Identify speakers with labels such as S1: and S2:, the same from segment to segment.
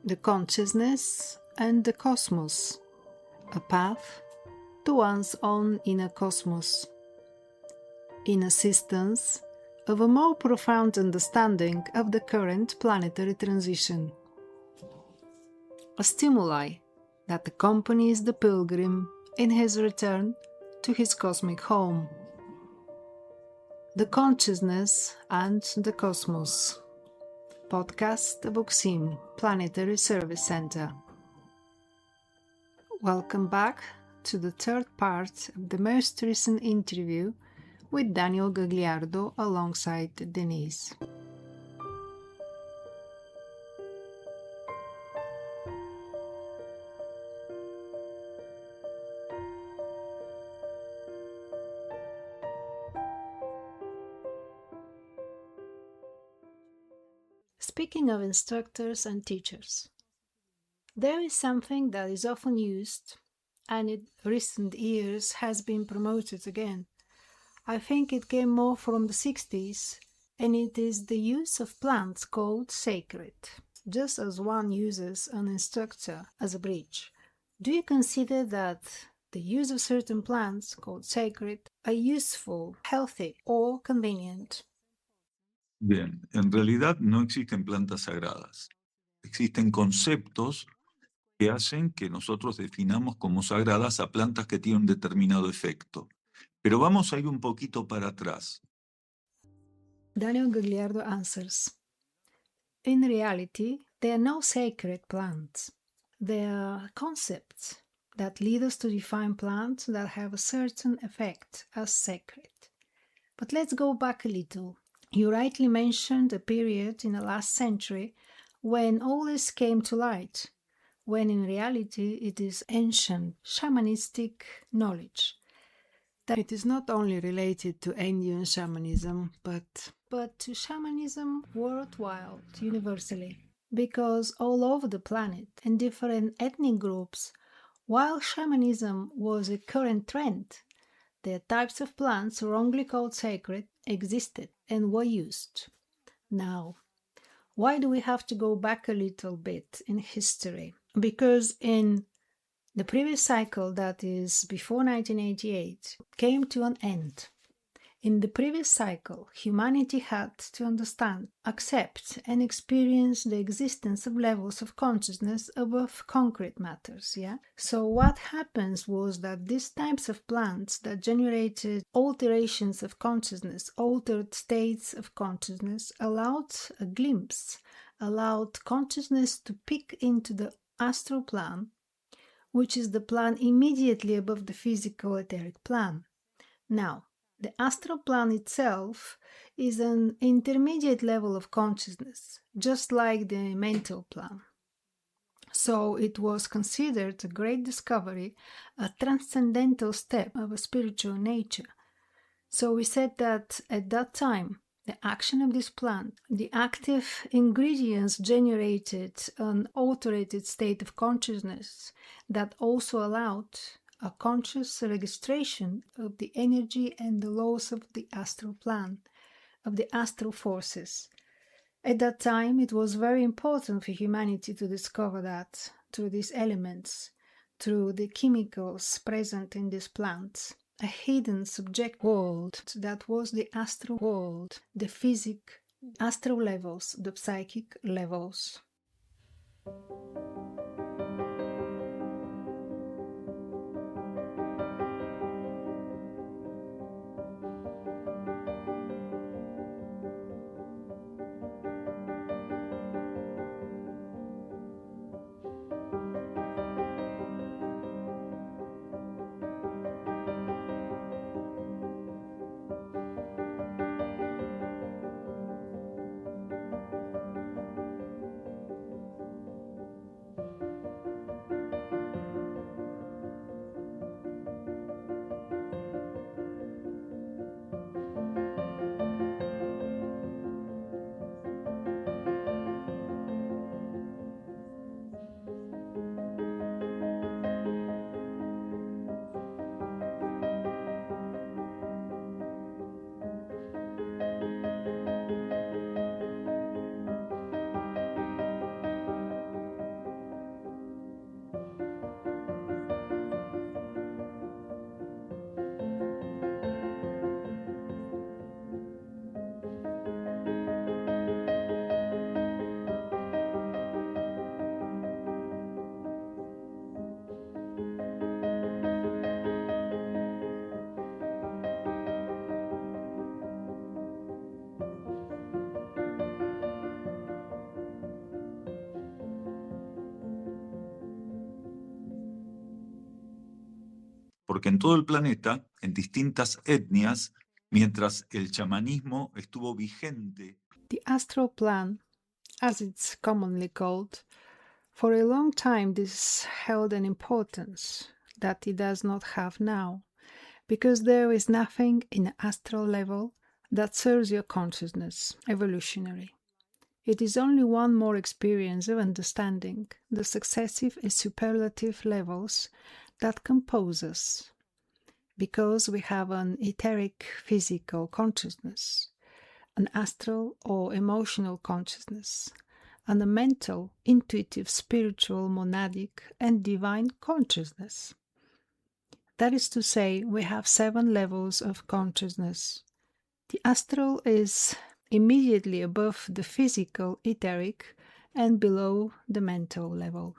S1: the consciousness and the cosmos, a path to one's own inner cosmos, in assistance of a more profound understanding of the current planetary transition. A stimuli that accompanies the pilgrim in his return to his cosmic home. The Consciousness and the Cosmos. Podcast of Uksim, Planetary Service Center. Welcome back to the third part of the most recent interview with Daniel Gagliardo alongside Denise. Speaking of instructors and teachers, there is something that is often used and in recent years has been promoted again. I think it came more from the 60s, and it is the use of plants called sacred, just as one uses an instructor as a bridge. Do you consider that the use of certain plants called sacred are useful, healthy, or convenient?
S2: Bien, en realidad no existen plantas sagradas. Existen conceptos que hacen que nosotros definamos como sagradas a plantas que tienen un determinado efecto. Pero vamos a ir un poquito para atrás.
S1: Daniel Gagliardo answers, in reality, there are no sacred plants. There are concepts that lead us to define plants that have a certain effect as sacred. But let's go back a little. You rightly mentioned a period in the last century when all this came to light, when in reality it is ancient shamanistic knowledge. That it is not only related to Indian shamanism, but to shamanism worldwide, universally. Because all over the planet, in different ethnic groups, while shamanism was a current trend, the types of plants wrongly called sacred existed and were used. Now, why do we have to go back a little bit in history? Because in the previous cycle, that is before 1988, came to an end. In the previous cycle, humanity had to understand, accept, and experience the existence of levels of consciousness above concrete matters, yeah? So what happens was that these types of plants that generated alterations of consciousness, altered states of consciousness, allowed a glimpse, allowed consciousness to peek into the astral plane, which is the plane immediately above the physical etheric plane. Now, the astral plane itself is an intermediate level of consciousness, just like the mental plane. So it was considered a great discovery, a transcendental step of a spiritual nature. So we said that at that time, the action of this plant, the active ingredients generated an altered state of consciousness that also allowed a conscious registration of the energy and the laws of the astral plane, of the astral forces. At that time, it was very important for humanity to discover that through these elements, through the chemicals present in these plants, a hidden subject world that was the astral world, the physic, astral levels, the psychic levels.
S2: porque en todo el planeta, en distintas etnias, mientras el chamanismo estuvo vigente.
S1: The astral plane, as it's commonly called, for a long time this held an importance that it does not have now, because there is nothing in the astral level that serves your consciousness, evolutionary. It is only one more experience of understanding the successive and superlative levels that compose us, because we have an etheric physical consciousness, an astral or emotional consciousness, and a mental, intuitive, spiritual, monadic, and divine consciousness. That is to say, we have 7 levels of consciousness. The astral is immediately above the physical, etheric, and below the mental level.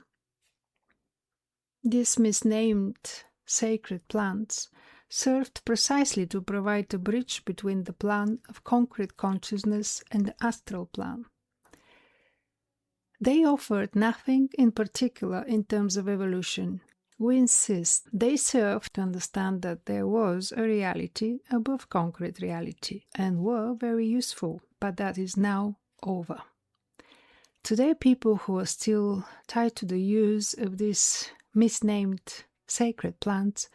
S1: These misnamed sacred plants served precisely to provide a bridge between the plane of concrete consciousness and the astral plane. They offered nothing in particular in terms of evolution. We insist they served to understand that there was a reality above concrete reality and were very useful, but that is now over. Today, people who are still tied to the use of these misnamed sacred plants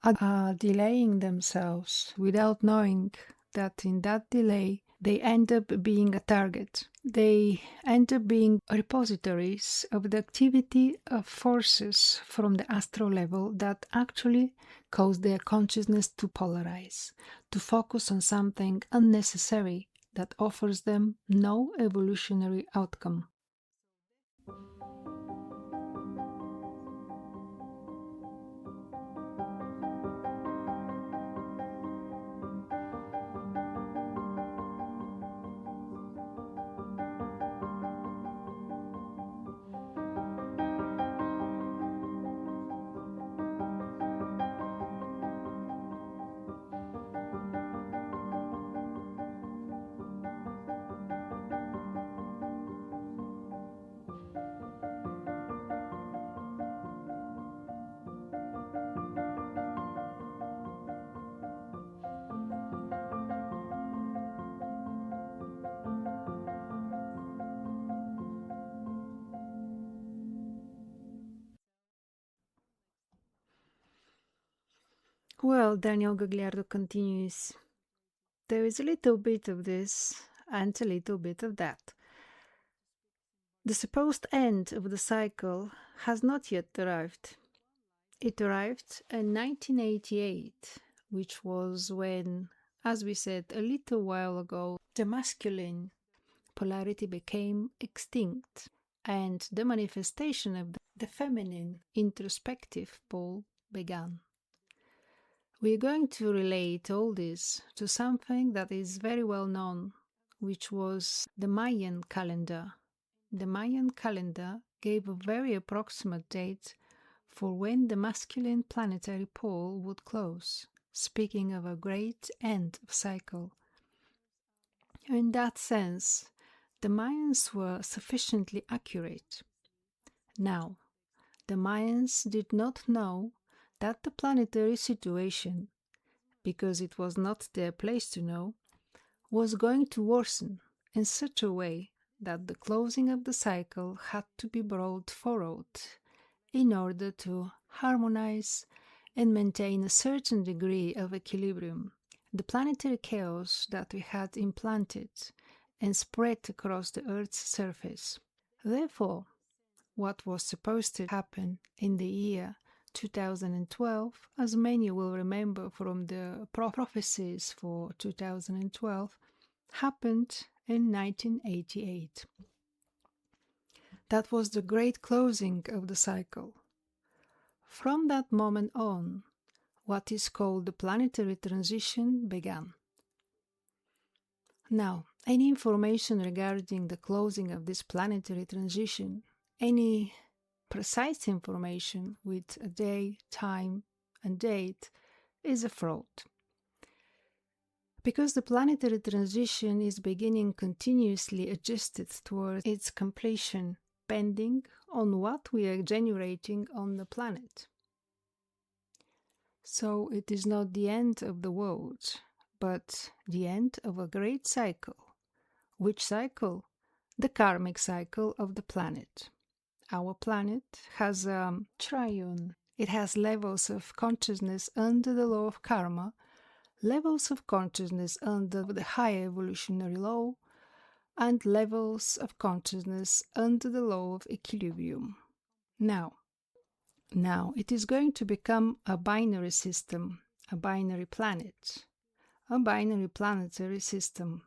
S1: are delaying themselves without knowing that in that delay they end up being a target. They end up being repositories of the activity of forces from the astral level that actually cause their consciousness to polarize, to focus on something unnecessary that offers them no evolutionary outcome. Well, Daniel Gagliardo continues, there is a little bit of this and a little bit of that. The supposed end of the cycle has not yet arrived. It arrived in 1988, which was when, as we said a little while ago, the masculine polarity became extinct and the manifestation of the feminine introspective pole began. We are going to relate all this to something that is very well known, which was the Mayan calendar. The Mayan calendar gave a very approximate date for when the masculine planetary pole would close, speaking of a great end of cycle. In that sense, the Mayans were sufficiently accurate. Now, the Mayans did not know that the planetary situation, because it was not their place to know, was going to worsen in such a way that the closing of the cycle had to be brought forward in order to harmonize and maintain a certain degree of equilibrium. The planetary chaos that we had implanted and spread across the Earth's surface. Therefore, what was supposed to happen in the year 2012, as many will remember from the prophecies for 2012, happened in 1988. That was the great closing of the cycle. From that moment on, what is called the planetary transition began. Now, any information regarding the closing of this planetary transition, any precise information with a day, time, and date is a fraud. Because the planetary transition is beginning continuously adjusted towards its completion, depending on what we are generating on the planet. So it is not the end of the world, but the end of a great cycle. Which cycle? The karmic cycle of the planet. Our planet has a triune. It has levels of consciousness under the law of karma, levels of consciousness under the higher evolutionary law, and levels of consciousness under the law of equilibrium. Now it is going to become a binary system, a binary planet, a binary planetary system.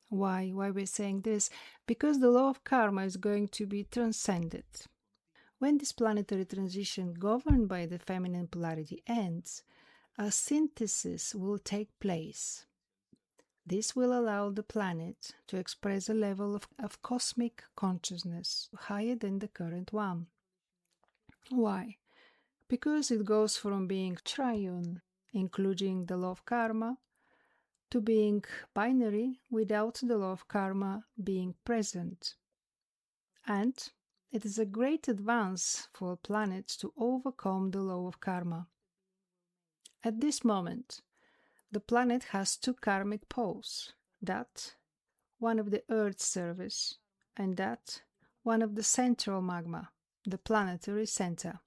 S1: Why we're saying this? Because the law of karma is going to be transcended. When this planetary transition governed by the feminine polarity ends, a synthesis will take place. This will allow the planet to express a level of cosmic consciousness higher than the current one. Why? Because it goes from being triune, including the law of karma, to being binary without the law of karma being present. And it is a great advance for a planet to overcome the law of karma. At this moment, the planet has two karmic poles, that one of the Earth's surface and that one of the central magma, the planetary center.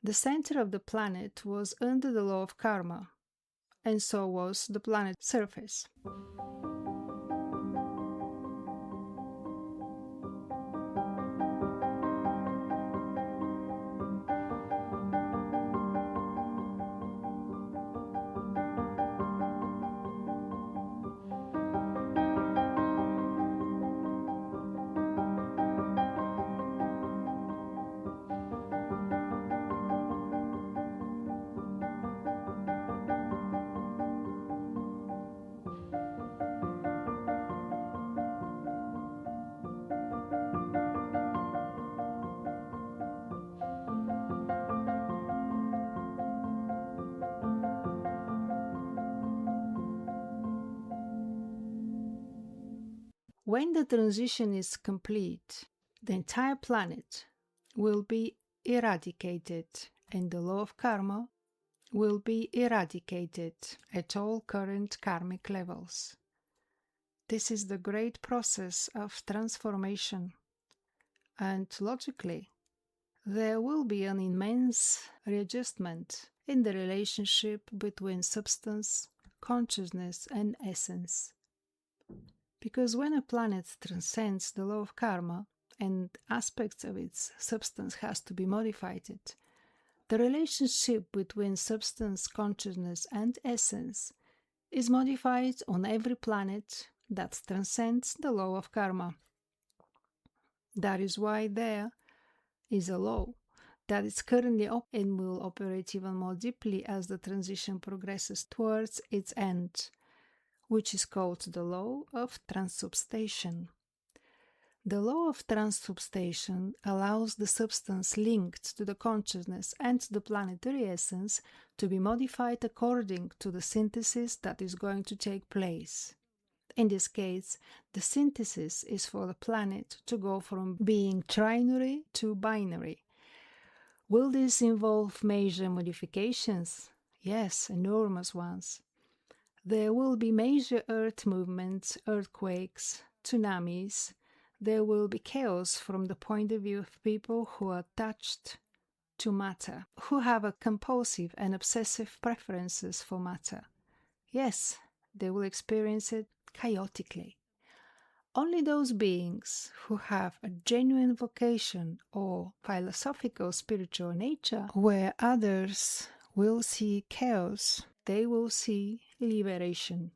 S1: The center of the planet was under the law of karma, and so was the planet's surface. When the transition is complete, the entire planet will be eradicated and the law of karma will be eradicated at all current karmic levels. This is the great process of transformation, and logically, there will be an immense readjustment in the relationship between substance, consciousness, and essence. Because when a planet transcends the law of karma and aspects of its substance has to be modified, the relationship between substance, consciousness, and essence is modified on every planet that transcends the law of karma. That is why there is a law that is currently and will operate even more deeply as the transition progresses towards its end, which is called the law of transubstantiation. The law of transubstantiation allows the substance linked to the consciousness and the planetary essence to be modified according to the synthesis that is going to take place. In this case, the synthesis is for the planet to go from being trinary to binary. Will this involve major modifications? Yes, enormous ones. There will be major earth movements, earthquakes, tsunamis. There will be chaos from the point of view of people who are attached to matter, who have a compulsive and obsessive preferences for matter. Yes, they will experience it chaotically. Only those beings who have a genuine vocation or philosophical spiritual nature, where others will see chaos, they will see liberation.